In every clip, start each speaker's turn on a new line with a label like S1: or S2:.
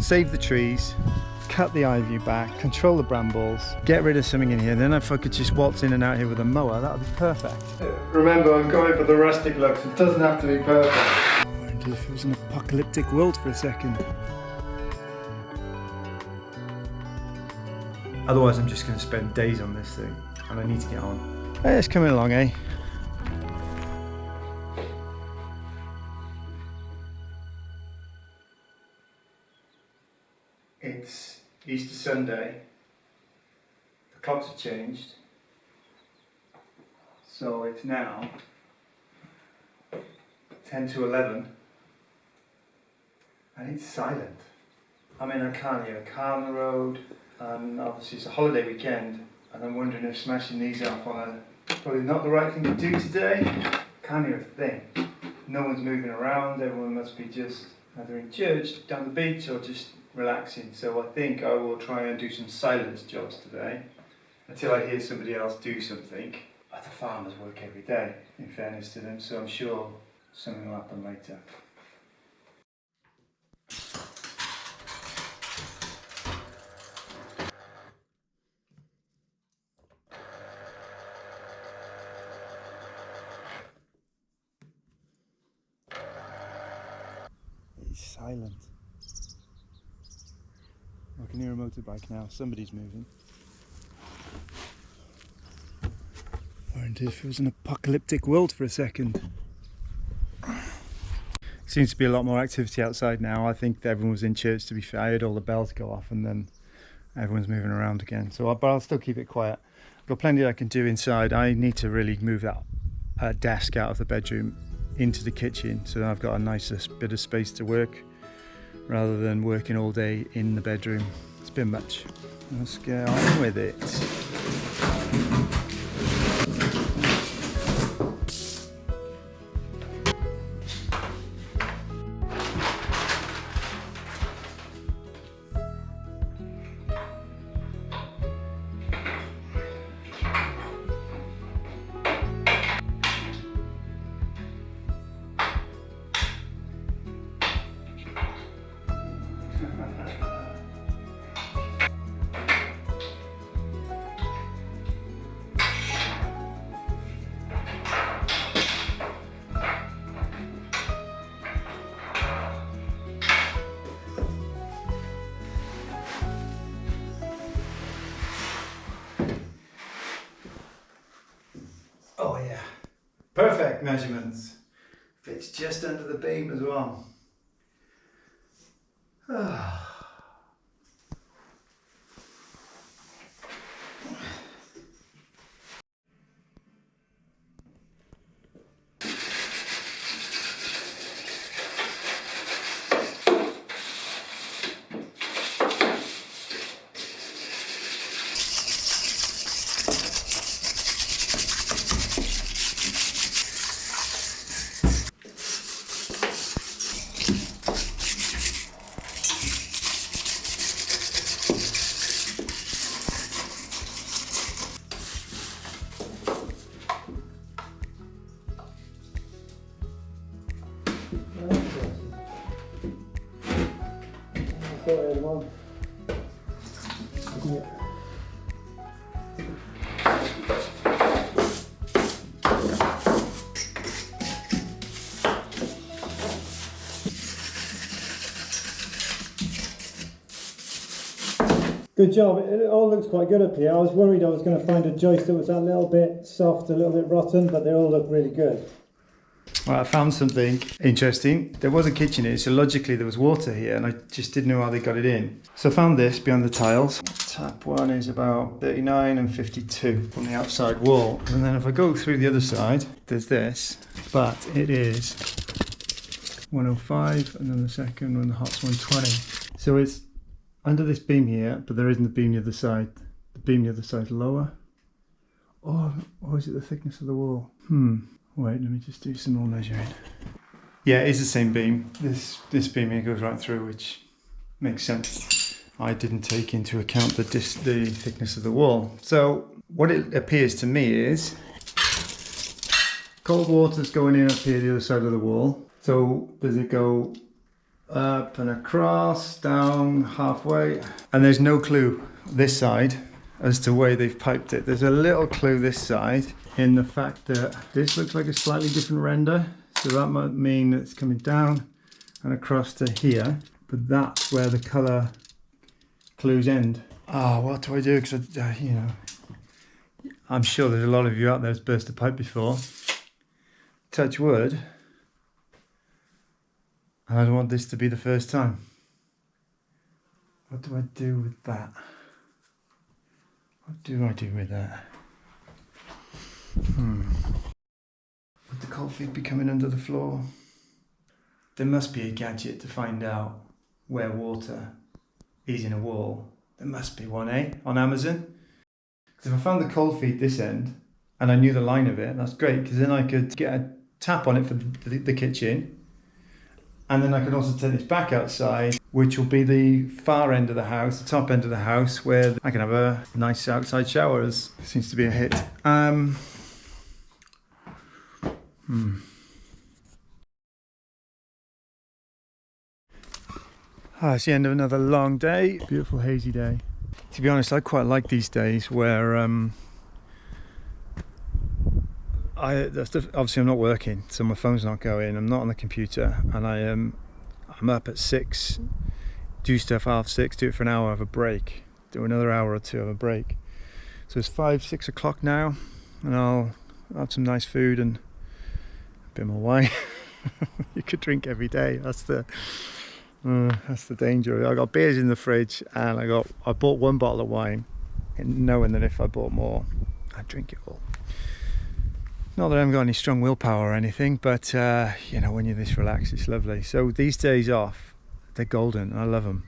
S1: save the trees, cut the ivy back, control the brambles, get rid of something in here. Then if I could just waltz in and out here with a mower, that would be perfect. Remember, I'm going for the rustic look, so it doesn't have to be perfect. I wonder if it was an apocalyptic world for a second. Otherwise I'm just going to spend days on this thing, and I need to get on. Hey, it's coming along, eh? It's Easter Sunday. The clocks have changed. So it's now 10 to 11. And it's silent. I mean, I can't hear a car on the road. And obviously it's a holiday weekend. And I'm wondering if smashing these up on probably not the right thing to do today. Can't hear a thing. No one's moving around. Everyone must be just either in church, down the beach, or just relaxing. So I think I will try and do some silence jobs today until I hear somebody else do something. But the farmers work every day, in fairness to them, so I'm sure something will happen later. It's silent. I can hear a motorbike now, somebody's moving. I wonder if it was an apocalyptic world for a second. Seems to be a lot more activity outside now. I think everyone was in church, to be fair. I heard all the bells go off and then everyone's moving around again. But I'll still keep it quiet. I've got plenty I can do inside. I need to really move that desk out of the bedroom into the kitchen so that I've got a nicer bit of space to work, rather than working all day in the bedroom. It's been much. Let's get on with it. Oh yeah, perfect measurements. Fits just under the beam as well.
S2: Good job. It all looks quite good up here. I was worried I was going to find a joist that was a little bit soft, a little bit rotten, but they all look really good.
S1: Well, I found something interesting. There was a kitchen here, so logically there was water here, and I just didn't know how they got it in. So I found this behind the tiles. Tap one is about 39 and 52 from the outside wall. And then if I go through the other side, there's this, but it is 105, and then the second one, the hot's 120. So it's under this beam here, but there isn't the beam the other side. The beam the other side lower. Or is it the thickness of the wall? Wait, let me just do some more measuring. Yeah, it is the same beam. This beam here goes right through, which makes sense. I didn't take into account the thickness of the wall. So what it appears to me is cold water's going in up here the other side of the wall. So does it go up and across, down halfway. And there's no clue this side as to where they've piped it. There's a little clue this side in the fact that this looks like a slightly different render. So that might mean that it's coming down and across to here, but that's where the colour clues end. Ah, what do I do? Because you know, I'm sure there's a lot of you out there who's burst a pipe before. Touch wood. And I don't want this to be the first time. What do I do with that? What do I do with that? Would the cold feet be coming under the floor? There must be a gadget to find out where water is in a wall. There must be one, eh? On Amazon? Because if I found the cold feet this end and I knew the line of it, that's great, because then I could get a tap on it for the kitchen. And then I can also turn this back outside, which will be the far end of the house, the top end of the house, where I can have a nice outside shower. It seems to be a hit. It's the end of another long day. Beautiful hazy day. To be honest, I quite like these days where obviously I'm not working, so my phone's not going, I'm not on the computer, and I'm up at 6, do stuff 5:30, do it for an hour, have a break, do another hour or two, have a break. So it's 5-6 o'clock now, and I'll have some nice food and a bit more wine. You could drink every day. That's the danger. I got beers in the fridge, and I bought one bottle of wine, and knowing that if I bought more, I'd drink it all. Not that I haven't got any strong willpower or anything, but you know, when you're this relaxed, it's lovely. So these days off, they're golden. I love them,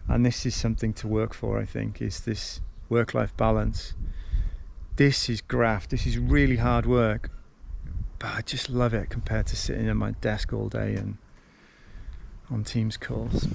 S1: and this is something to work for. I think is this work-life balance. This is graft. This is really hard work, but I just love it compared to sitting at my desk all day and on Teams calls.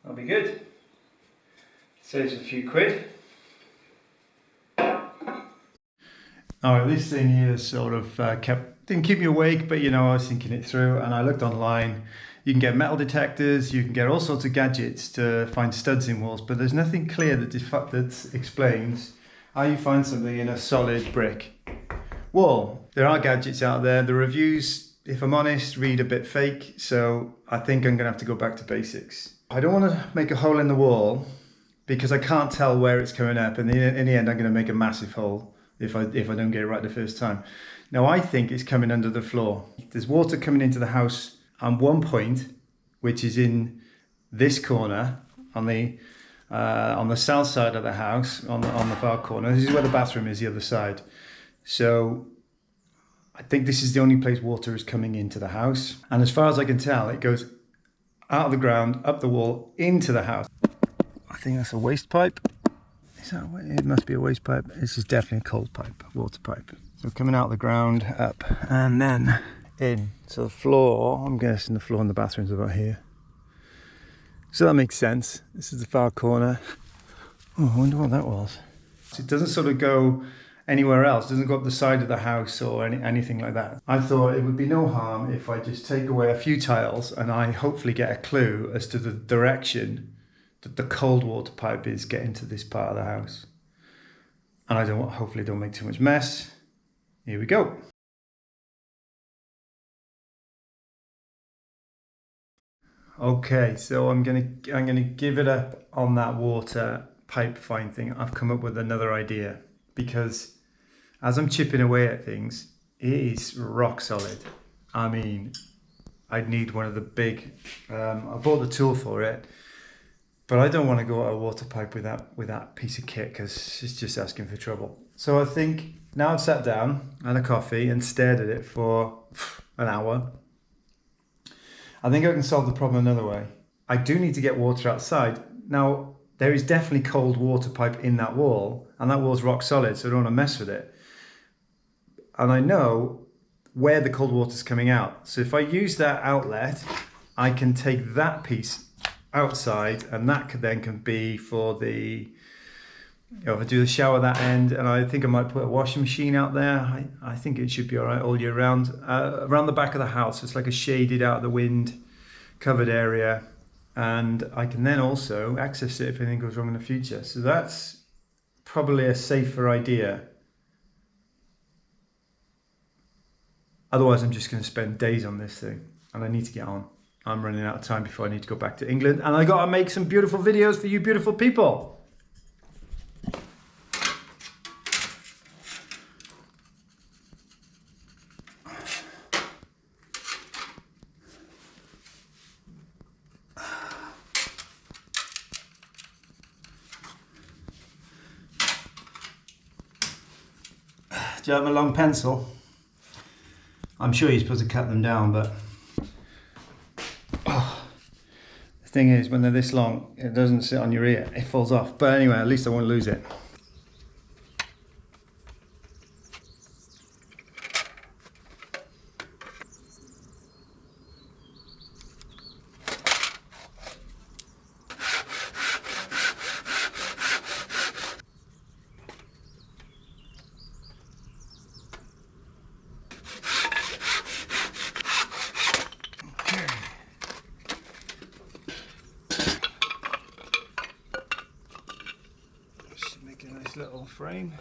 S1: That'll be good. Saves a few quid. Alright, this thing here sort of didn't keep me awake, but you know, I was thinking it through, and I looked online. You can get metal detectors, you can get all sorts of gadgets to find studs in walls, but there's nothing clear that explains how you find something in a solid brick wall. There are gadgets out there. The reviews, if I'm honest, read a bit fake, so I think I'm gonna have to go back to basics. I don't want to make a hole in the wall because I can't tell where it's coming up, and in the end I'm going to make a massive hole if I don't get it right the first time. Now I think it's coming under the floor. There's water coming into the house and one point, which is in this corner on the south side of the house, on the far corner. This is where the bathroom is, the other side. So I think this is the only place water is coming into the house. And as far as I can tell, it goes out of the ground, up the wall, into the house. I think that's a waste pipe. Is that what it must be? A waste pipe. This is definitely a cold pipe, water pipe. So coming out of the ground, up, and then in. So the floor, I'm guessing the floor in the bathroom's about here. So that makes sense. This is the far corner. Oh, I wonder what that was. So it doesn't sort of go anywhere else. It doesn't go up the side of the house or anything like that. I thought it would be no harm if I just take away a few tiles and I hopefully get a clue as to the direction that the cold water pipe is getting to this part of the house. And hopefully don't make too much mess. Here we go. Okay, so I'm gonna give it up on that water pipe find thing. I've come up with another idea, because as I'm chipping away at things, it is rock solid. I mean, I'd need one of the big. I bought the tool for it, but I don't want to go at a water pipe with that piece of kit, because it's just asking for trouble. So I think now I've sat down, had a coffee, and stared at it for an hour. I think I can solve the problem another way. I do need to get water outside. Now, there is definitely cold water pipe in that wall, and that wall's rock solid, so I don't want to mess with it. And I know where the cold water's coming out. So if I use that outlet, I can take that piece outside, and that can be for the, if I do the shower that end, and I think I might put a washing machine out there. I think it should be all right all year round. Around the back of the house, it's like a shaded out of the wind covered area, and I can then also access it if anything goes wrong in the future. So that's probably a safer idea. Otherwise, I'm just going to spend days on this thing, and I need to get on. I'm running out of time before I need to go back to England, and I got to make some beautiful videos for you beautiful people. Do you have a long pencil? I'm sure you're supposed to cut them down, but the thing is, when they're this long, it doesn't sit on your ear, it falls off. But anyway, at least I won't lose it. Make a nice little frame.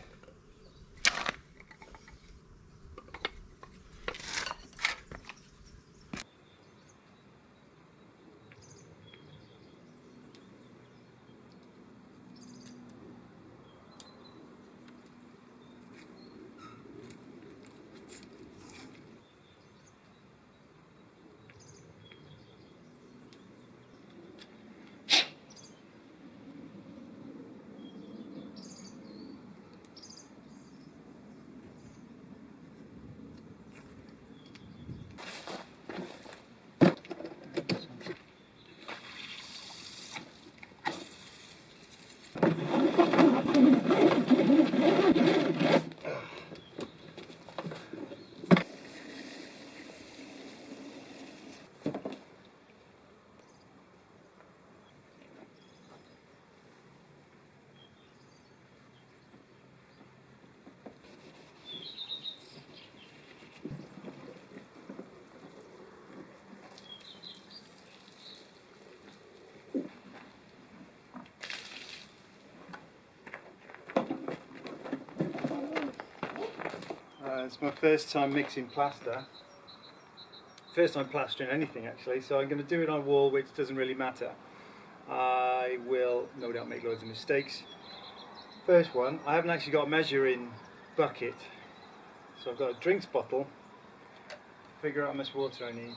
S1: It's my first time mixing plaster. First time plastering anything actually, so I'm going to do it on a wall, which doesn't really matter. I will no doubt make loads of mistakes. First one, I haven't actually got a measuring bucket, so I've got a drinks bottle. Figure out how much water I need.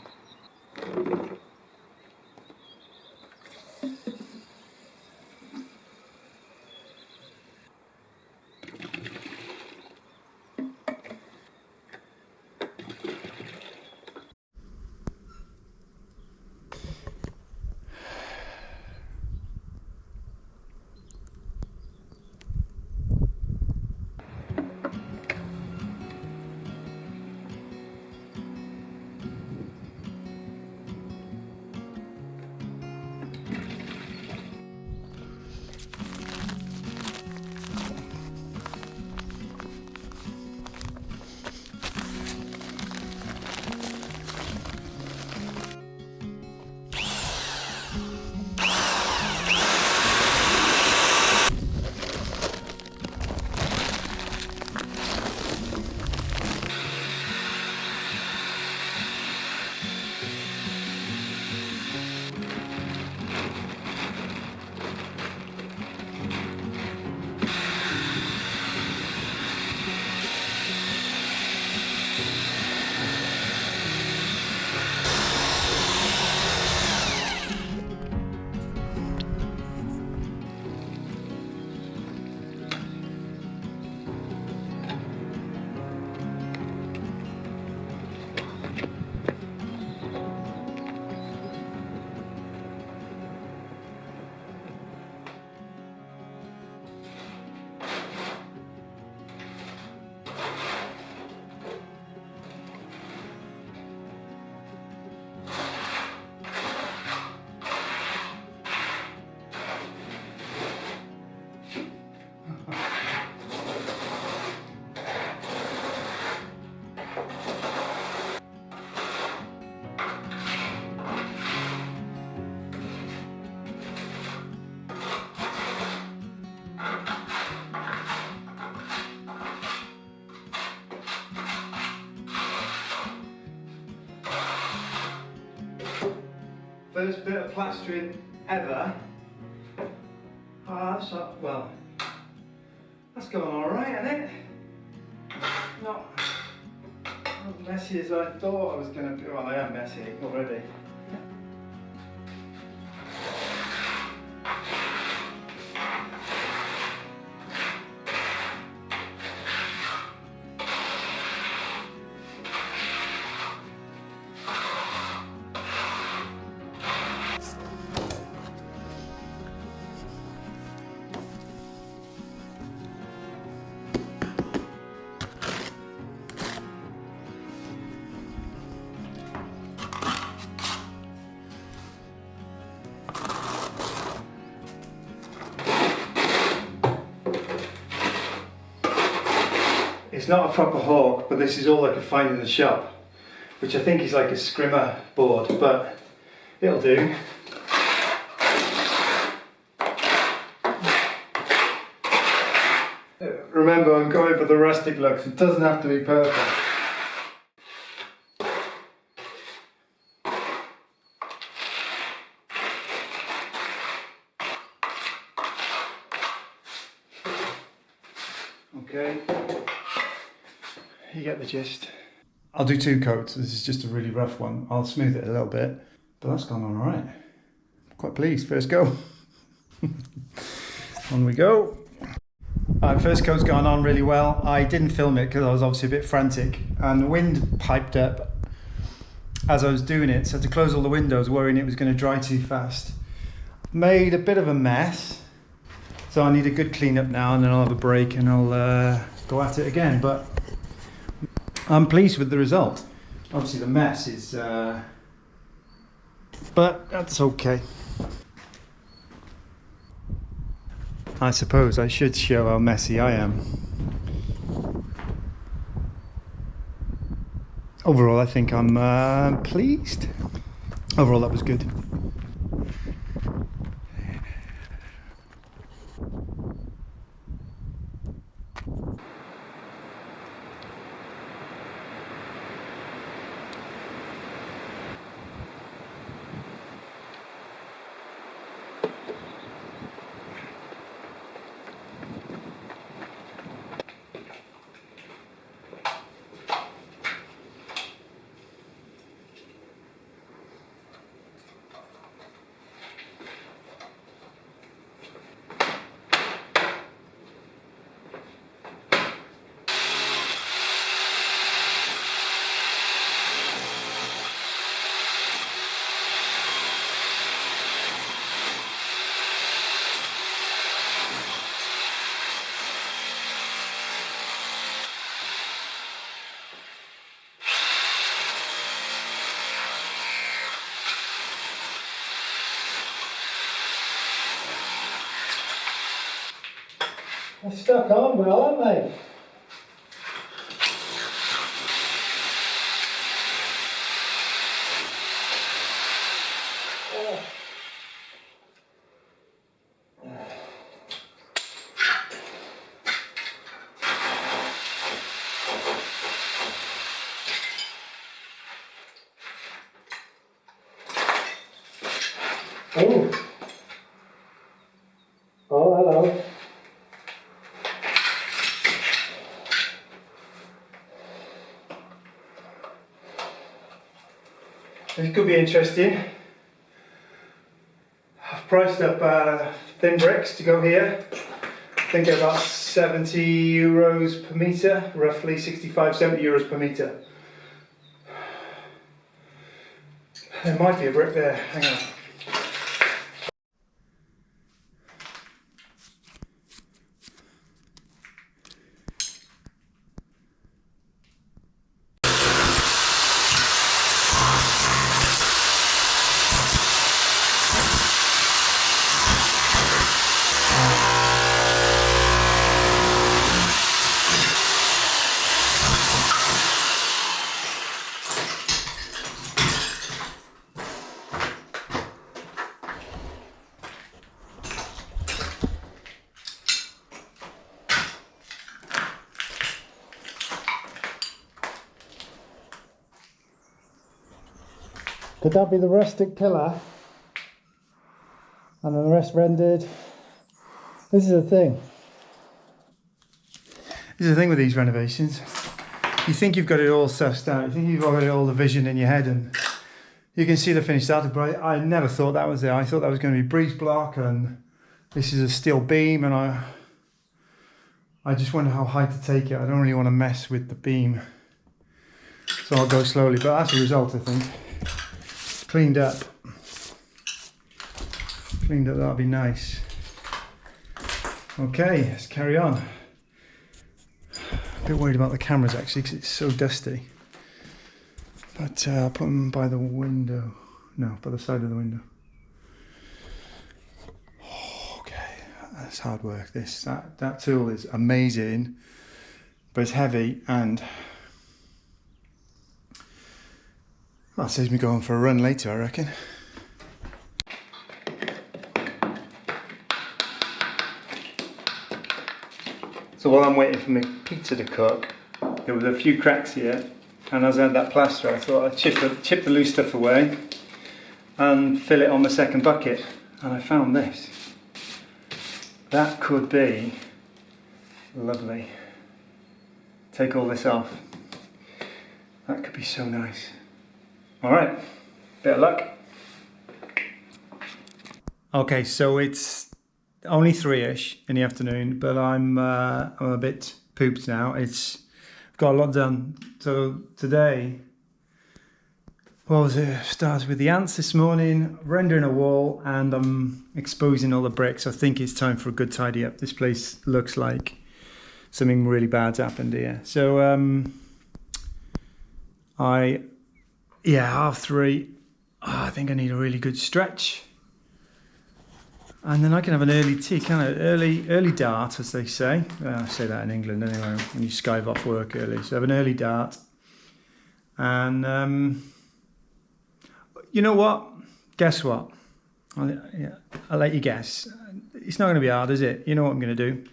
S1: First bit of plastering ever. Well, that's going alright, isn't it? Not as messy as I thought I was going to be. Well, I am messy already. It's not a proper hawk, but this is all I could find in the shop, which I think is like a scrimmer board, but it'll do. Remember, I'm going for the rustic looks. It doesn't have to be perfect. Okay. You get the gist. I'll do 2 coats. This is just a really rough one. I'll smooth it a little bit, but that's gone all right. Quite pleased. First go. On we go. First coat's gone on really well. I didn't film it because I was obviously a bit frantic, and the wind piped up as I was doing it, so I had to close all the windows, worrying it was going to dry too fast. Made a bit of a mess, so I need a good clean up now, and then I'll have a break and I'll go at it again. But I'm pleased with the result. Obviously the mess is, but that's okay. I suppose I should show how messy I am. Overall, I think I'm pleased. Overall, that was good.
S2: They're stuck on well, aren't they? Oh. Oh, hello.
S1: This could be interesting. I've priced up thin bricks to go here. I think they're about €70 per metre, roughly 65–70 euros per metre. There might be a brick there, hang on.
S2: Could that be the rustic pillar? And then the rest rendered. This is the thing.
S1: This is the thing with these renovations. You think you've got it all sussed out. You think you've got all the vision in your head, and you can see the finished article. But I never thought that was there. I thought that was going to be breeze block, and this is a steel beam, and I just wonder how high to take it. I don't really want to mess with the beam, so I'll go slowly. But as a result, I think cleaned up, that'll be nice. Okay, let's carry on. A bit worried about the cameras actually because it's so dusty, but I'll put them by the window. No, by the side of the window. Okay, that's hard work. That tool is amazing, but it's heavy, and well, it saves me going for a run later, I reckon. So while I'm waiting for my pizza to cook, there was a few cracks here, and as I had that plaster, I thought I'd chip the loose stuff away and fill it on the second bucket, and I found this. That could be lovely. Take all this off. That could be so nice. Alright, bit of luck. Okay, so it's only 3ish in the afternoon, but I'm a bit pooped now. I've got a lot done. So today, what was it? Started with the ants this morning, rendering a wall, and I'm exposing all the bricks. I think it's time for a good tidy up. This place looks like something really bad's happened here. So 3:30. I think I need a really good stretch. And then I can have an early tea, kind of early dart, as they say. I say that in England anyway, when you skive off work early. So have an early dart. And you know what? Guess what? I'll let you guess. It's not going to be hard, is it? You know what I'm going to do.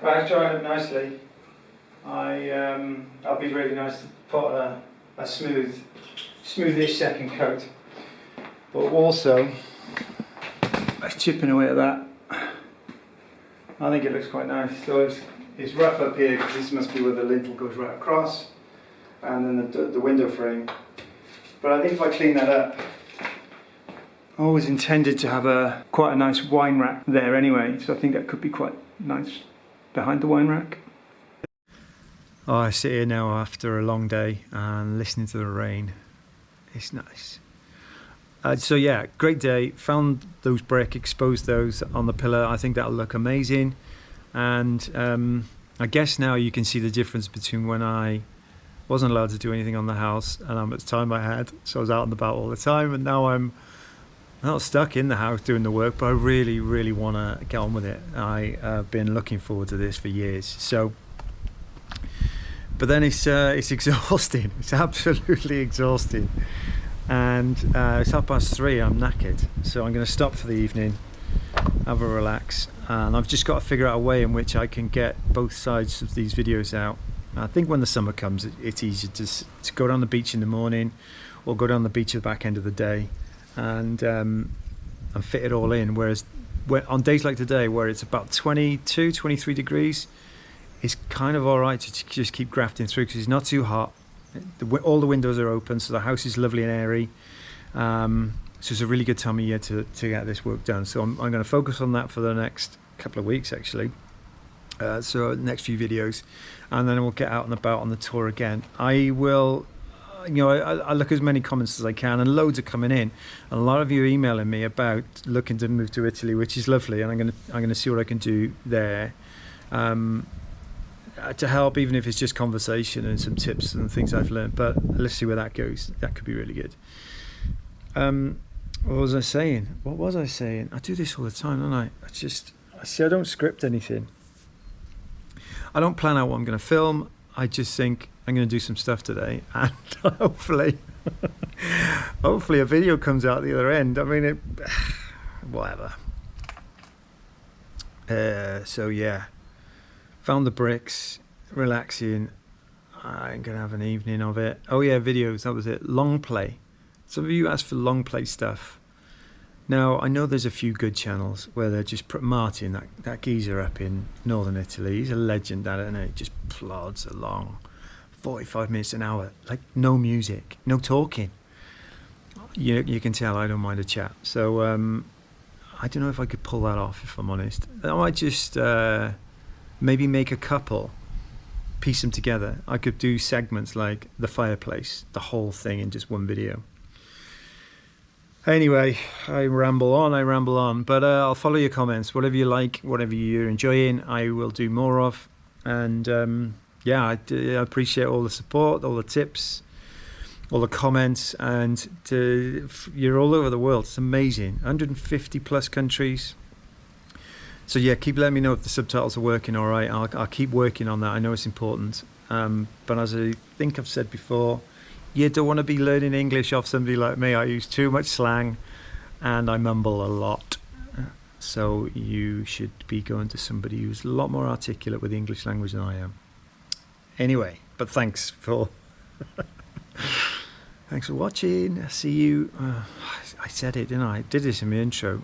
S1: Right, it's dried up nicely. That'll be really nice to put a smoothish second coat. But also, let's chipping away at that. I think it looks quite nice. So it's rough up here because this must be where the lintel goes right across, and then the window frame. But I think if I clean that up, I always intended to have quite a nice wine rack there anyway, so I think that could be quite nice behind the wine rack. Oh, I sit here now after a long day and listening to the rain. It's nice. So yeah, great day. Found those brick, exposed those on the pillar. I think that'll look amazing. And I guess now you can see the difference between when I wasn't allowed to do anything on the house and how much time I had. So I was out and about all the time, and now I'm not stuck in the house doing the work, but I really, really want to get on with it. I've been looking forward to this for years. So, but then it's exhausting. It's absolutely exhausting. And it's 3:30. I'm knackered, so I'm going to stop for the evening, have a relax, and I've just got to figure out a way in which I can get both sides of these videos out. I think when the summer comes, it's easier to go down the beach in the morning, or go down the beach at the back end of the day, and fit it all in. Whereas on days like today, where it's about 22, 23 degrees, it's kind of all right to just keep grafting through because it's not too hot. All the windows are open, so the house is lovely and airy. So it's a really good time of year to get this work done. So I'm going to focus on that for the next couple of weeks, actually. So next few videos, and then we'll get out and about on the tour again. I will, I look as many comments as I can, and loads are coming in. And a lot of you are emailing me about looking to move to Italy, which is lovely, and I'm going to see what I can do there. To help, even if it's just conversation and some tips and things I've learned, but let's see where that goes. That could be really good. What was I saying? I do this all the time, don't I? I don't script anything. I don't plan out what I'm going to film. I just think I'm going to do some stuff today, and hopefully a video comes out the other end. I mean, whatever. So yeah. Found the bricks, relaxing. I'm going to have an evening of it. Oh yeah, videos, that was it. Long play. Some of you asked for long play stuff. Now, I know there's a few good channels where they're just Martin, that geezer up in northern Italy. He's a legend at it, and it just plods along. 45 minutes an hour, like no music, no talking. You can tell I don't mind a chat. So I don't know if I could pull that off, if I'm honest. I might just... maybe make a couple, piece them together. I could do segments like the fireplace, the whole thing in just one video. Anyway, I ramble on, but I'll follow your comments. Whatever you like, whatever you're enjoying, I will do more of. And I appreciate all the support, all the tips, all the comments, and you're all over the world. It's amazing. 150 plus countries. So yeah, keep letting me know if the subtitles are working all right. I'll keep working on that. I know it's important. But as I think I've said before, you don't want to be learning English off somebody like me. I use too much slang and I mumble a lot. So you should be going to somebody who's a lot more articulate with the English language than I am. Anyway, but thanks for watching. I see you. I said it, didn't I? I did this in my intro.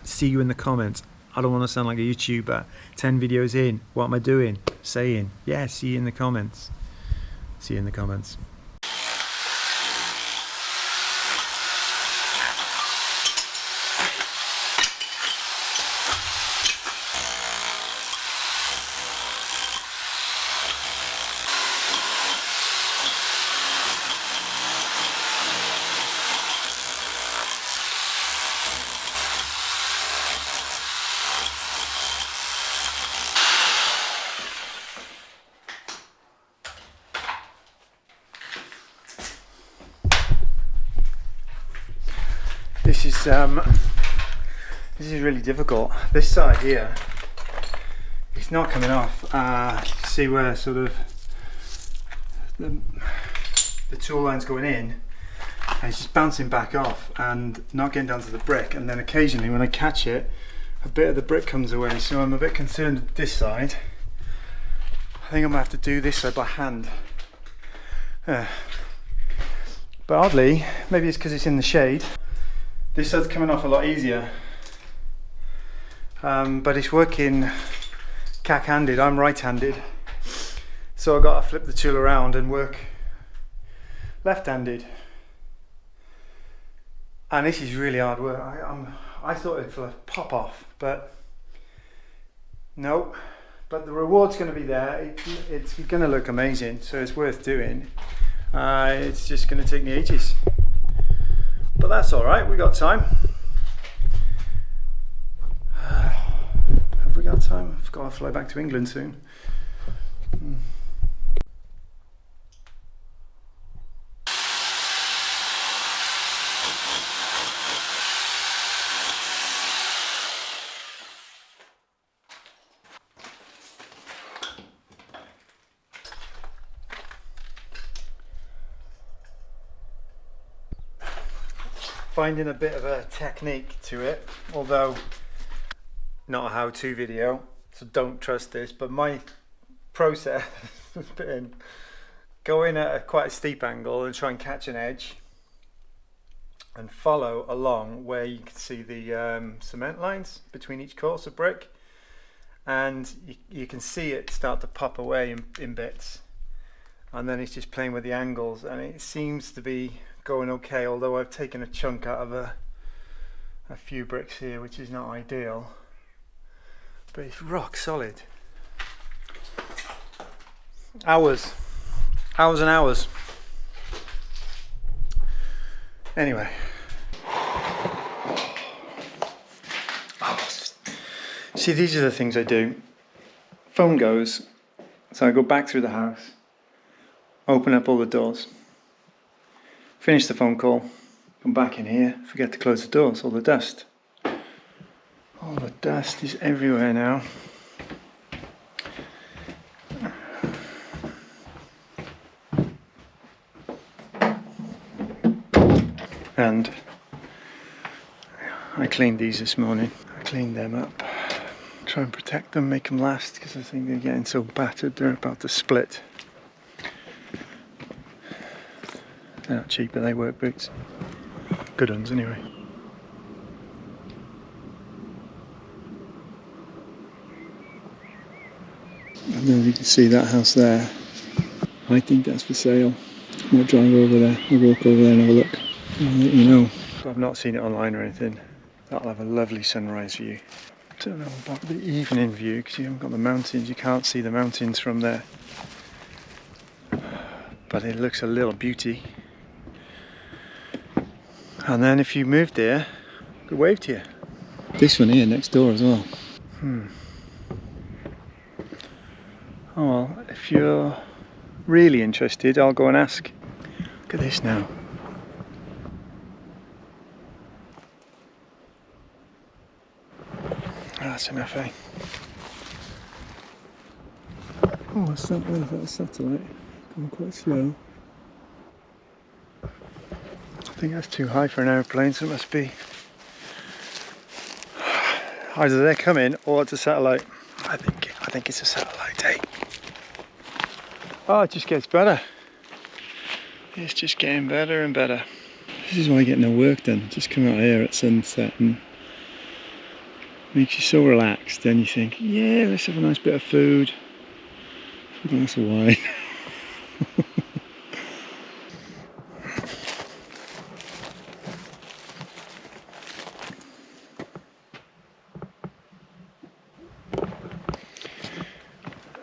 S1: See you in the comments. I don't want to sound like a YouTuber. 10 videos in. What am I doing? Saying. Yeah, see you in the comments. See you in the comments. This is really difficult. This side here, it's not coming off. You can see where sort of the tool line's going in, and it's just bouncing back off and not getting down to the brick. And then occasionally, when I catch it, a bit of the brick comes away. So I'm a bit concerned with this side. I think I'm gonna have to do this side by hand. But oddly, maybe it's because it's in the shade. This side's coming off a lot easier, but it's working cack-handed. I'm right-handed, so I've got to flip the tool around and work left-handed. And this is really hard work. I thought it'd pop off, but no. But the reward's going to be there. It's going to look amazing, so it's worth doing. It's just going to take me ages. But that's alright, we got time. Have we got time? I've got to fly back to England soon. Finding a bit of a technique to it, although not a how-to video, so don't trust this, but my process has been go in at quite a steep angle and try and catch an edge and follow along where you can see the cement lines between each course of brick, and you can see it start to pop away in bits, and then it's just playing with the angles, and it seems to be going okay, although I've taken a chunk out of a few bricks here, which is not ideal, but it's rock solid. Hours and hours. Anyway, see, these are the things I do. Phone goes, so I go back through the house, open up all the doors, finish the phone call, come back in here, forget to close the doors, all the dust. All the dust is everywhere now. And I cleaned these this morning. I cleaned them up. Try and protect them, make them last, because I think they're getting so battered they're about to split. They're not cheap, but they work boots. Good ones anyway. I don't know if you can see that house there. I think that's for sale. I might drive over there. I'll walk over there and have a look. I'll let you know. I've not seen it online or anything. That'll have a lovely sunrise view. I don't know about the evening view because you haven't got the mountains. You can't see the mountains from there. But it looks a little beauty. And then if you moved here, I could wave to you. This one here next door as well. Oh well, if you're really interested, I'll go and ask. Look at this now. That's enough, eh? Oh, what's that? Where's that satellite? Going quite slow. I think that's too high for an aeroplane, so it must be either they're coming or it's a satellite. I think it's a satellite, eh? Oh, it just gets better. It's just getting better and better. This is why I get no work done. Just come out here at sunset and makes you so relaxed. Then you think, yeah, let's have a nice bit of food, a glass of wine.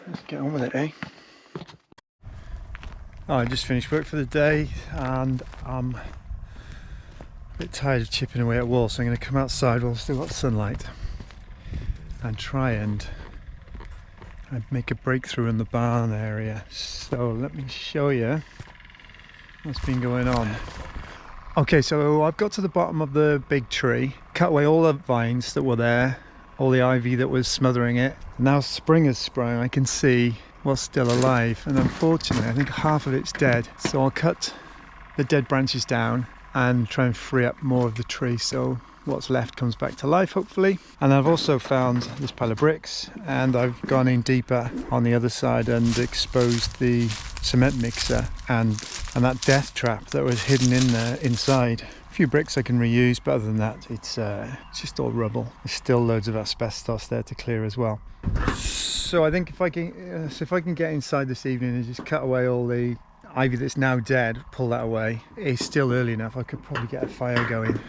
S1: Let's get on with it, eh? Oh, I just finished work for the day and I'm a bit tired of chipping away at walls, so I'm going to come outside while I've still got sunlight and try and make a breakthrough in the barn area. So let me show you what's been going on. Okay, so I've got to the bottom of the big tree, cut away all the vines that were there, all the ivy that was smothering it. Now spring has sprung, I can see what's still alive, and unfortunately I think half of it's dead. So I'll cut the dead branches down and try and free up more of the tree so what's left comes back to life, hopefully. And I've also found this pile of bricks, and I've gone in deeper on the other side and exposed the cement mixer and that death trap that was hidden in there inside. A few bricks I can reuse, but other than that it's just all rubble. There's still loads of asbestos there to clear as well. So I think if I can get inside this evening and just cut away all the ivy that's now dead, pull that away, it's still early enough, I could probably get a fire going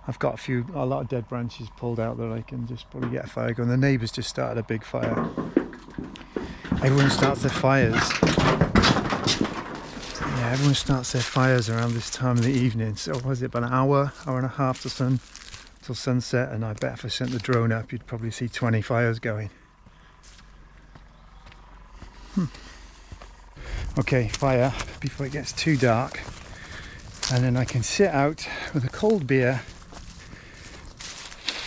S1: I've got a lot of dead branches pulled out that I can just probably get a fire going. The neighbours just started a big fire. Everyone starts their fires. Yeah, everyone starts their fires around this time of the evening. So what is it, about an hour and a half till sunset? And I bet if I sent the drone up, you'd probably see 20 fires going. Okay, fire before it gets too dark. And then I can sit out with a cold beer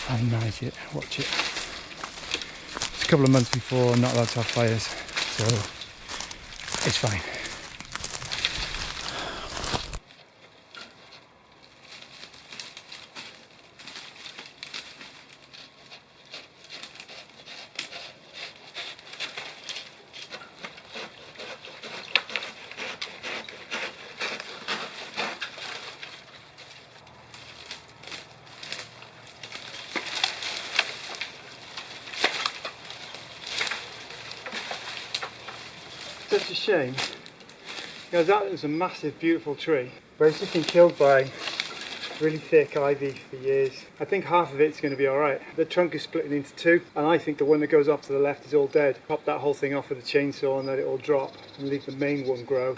S1: and manage it, watch it. It's a couple of months before I'm not allowed to have fires, so it's fine. Such a shame, because that was a massive beautiful tree, but it's just been killed by really thick ivy for years. I think half of it's going to be alright. The trunk is splitting into two, and I think the one that goes off to the left is all dead. Pop that whole thing off with a chainsaw and let it all drop and leave the main one grow.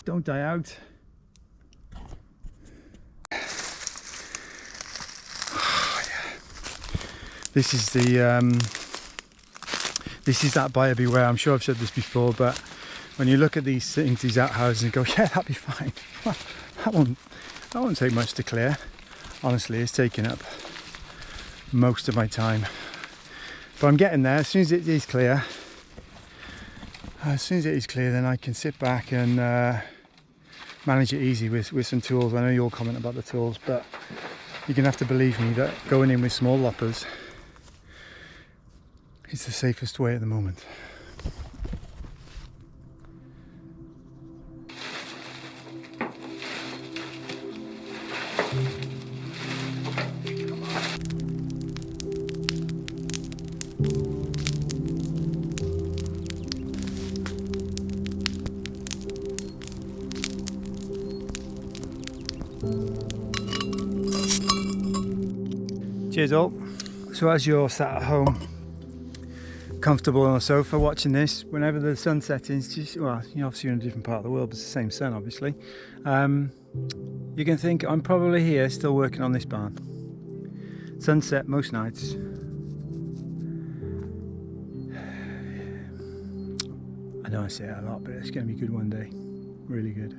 S1: Don't die out. This is that buyer beware. I'm sure I've said this before, but when you look at these things, these outhouses, and go, yeah, that'd be fine. Well, that won't take much to clear. Honestly, it's taking up most of my time. But I'm getting there. As soon as it is clear, then I can sit back and manage it easy with some tools. I know you all comment about the tools, but you're going to have to believe me that going in with small loppers is the safest way at the moment. Cheers all. So as you're sat at home, comfortable on a sofa watching this, whenever the sun's setting, it's just, well, you're obviously in a different part of the world, but it's the same sun obviously. You can think I'm probably here still working on this barn. Sunset most nights. I know I say it a lot, but it's going to be good one day. Really good.